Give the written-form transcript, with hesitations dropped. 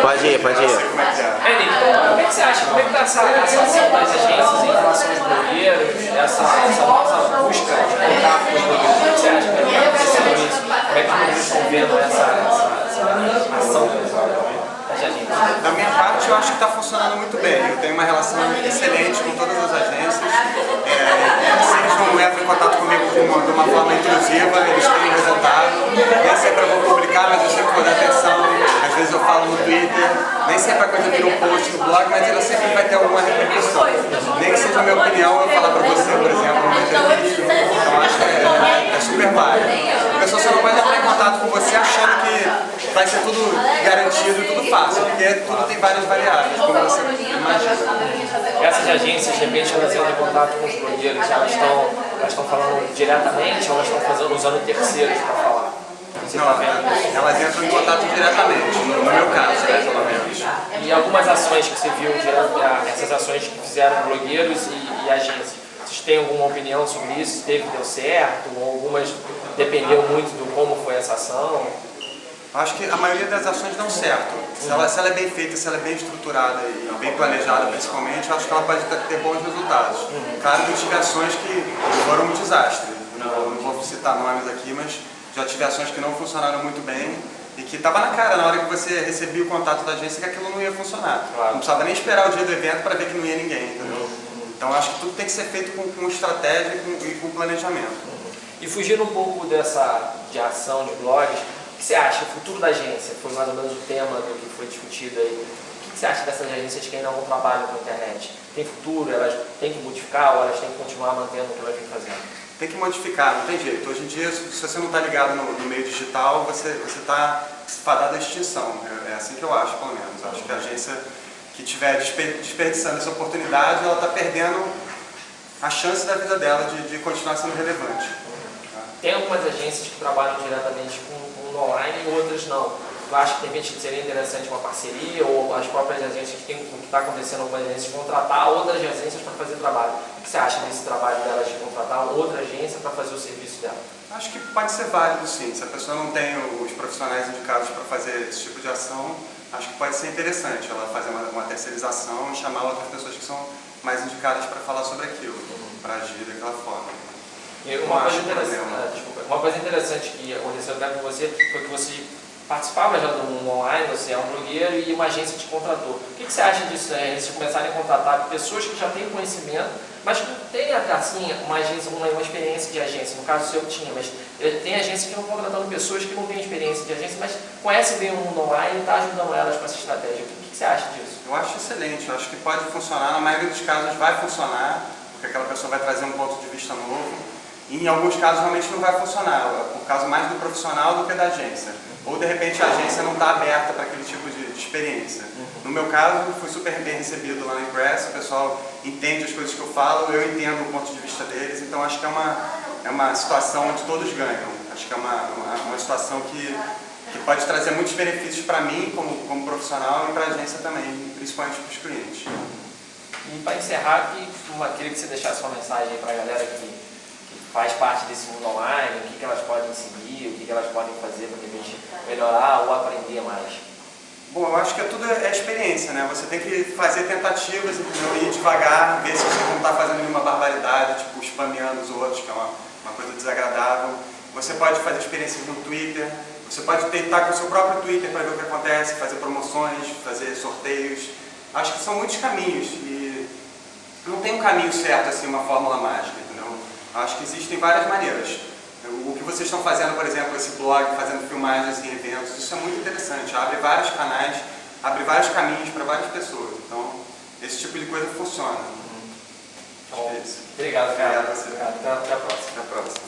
Pode ir, pode ir. Henrique, então, como é que você acha? Como é que está essa ação das agências em relação aos blogueiros, essa nossa busca de contato com os blogueiros? O que você acha? Como é que está acontecendo isso? Como é que os blogueiros estão vendo essa ação das agências? Da minha parte, eu acho que está funcionando muito bem. Eu tenho uma relação excelente com todas as agências. Se eles não entram em contato comigo de uma forma intrusiva, eles têm resultado. Nem sempre eu vou publicar, mas eu sempre vou dar atenção. Às vezes eu falo no Twitter, nem sempre a coisa vira um post no blog, mas ela sempre vai ter alguma repercussão. Nem que seja a minha opinião, eu falar para você, por exemplo, numa entrevista. Então acho que é super válido. A pessoa só não pode entrar em contato com você achando que vai ser tudo garantido e tudo fácil, porque tudo tem várias variáveis, como você imagina. Essas agências, de repente, elas entram em contato com os blogueiros, elas estão falando diretamente ou elas estão usando terceiros para falar? Você Não, está vendo isso? elas entram em contato diretamente, no meu caso, pelo menos. E algumas ações que você viu, essas ações que fizeram blogueiros e agências, vocês têm alguma opinião sobre isso? Deu certo? Ou algumas dependeu muito do como foi essa ação? Acho que a maioria das ações dão certo. Se ela é bem feita, se ela é bem estruturada e bem planejada principalmente, acho que ela pode ter bons resultados. Claro que eu tive ações que foram um desastre. Não vou citar nomes aqui, mas já tive ações que não funcionaram muito bem e que estava na cara na hora que você recebia o contato da agência que aquilo não ia funcionar. Claro. Não precisava nem esperar o dia do evento para ver que não ia ninguém, entendeu? Então acho que tudo tem que ser feito com estratégia e com planejamento. E fugindo um pouco de ação de blogs, o que você acha? O futuro da agência foi mais ou menos o tema do que foi discutido aí. O que você acha dessas agências que ainda não trabalham com a internet? Tem futuro? Elas têm que modificar ou elas têm que continuar mantendo o que elas vêm fazendo? Tem que modificar, não tem jeito. Hoje em dia, se você não está ligado no meio digital, você está fadado à extinção. É assim que eu acho, pelo menos. Eu acho que a agência que estiver desperdiçando essa oportunidade, ela está perdendo a chance da vida dela de continuar sendo relevante. Tem algumas agências que trabalham diretamente com online e outras não. Eu acho que de repente seria interessante uma parceria ou as próprias agências que está acontecendo, algumas agências contratar outras agências para fazer trabalho. O que você acha desse trabalho delas de contratar outra agência para fazer o serviço dela? Acho que pode ser válido, sim. Se a pessoa não tem os profissionais indicados para fazer esse tipo de ação, acho que pode ser interessante ela fazer uma terceirização e chamar outras pessoas que são mais indicadas para falar sobre aquilo, para agir daquela forma. E uma coisa interessante que aconteceu até com você foi que você participava já do mundo online, você é um blogueiro e uma agência te contratou. O que você acha disso, né? Eles começarem a contratar pessoas que já têm conhecimento, mas que não têm assim, uma experiência de agência. No caso seu tinha, mas tem agências que estão contratando pessoas que não têm experiência de agência, mas conhecem bem o mundo online e está ajudando elas com essa estratégia. O que você acha disso? Eu acho excelente, eu acho que pode funcionar, na maioria dos casos vai funcionar, porque aquela pessoa vai trazer um ponto de vista novo. E em alguns casos realmente não vai funcionar, por causa mais do profissional do que da agência. Ou de repente a agência não está aberta para aquele tipo de experiência. No meu caso, fui super bem recebido lá na Impress, o pessoal entende as coisas que eu falo, eu entendo o ponto de vista deles, então acho que é uma situação onde todos ganham. Acho que é uma situação que pode trazer muitos benefícios para mim como profissional e para a agência também, principalmente para os clientes. E para encerrar, queria que você deixasse uma mensagem para a galera que faz parte desse mundo online, o que elas podem seguir, o que elas podem fazer para de repente melhorar ou aprender mais. Bom, eu acho que tudo é experiência, né? Você tem que fazer tentativas, entendeu? Ir devagar, ver se você não está fazendo nenhuma barbaridade, tipo spameando os outros, que é uma coisa desagradável. Você pode fazer experiências no Twitter, você pode tentar com o seu próprio Twitter para ver o que acontece, fazer promoções, fazer sorteios. Acho que são muitos caminhos e não tem um caminho certo, assim, uma fórmula mágica. Acho que existem várias maneiras. O que vocês estão fazendo, por exemplo, esse blog, fazendo filmagens em eventos, isso é muito interessante. Abre vários canais, abre vários caminhos para várias pessoas. Então, esse tipo de coisa funciona. Bom, obrigado, cara. Obrigado a você. Até a próxima. Até a próxima.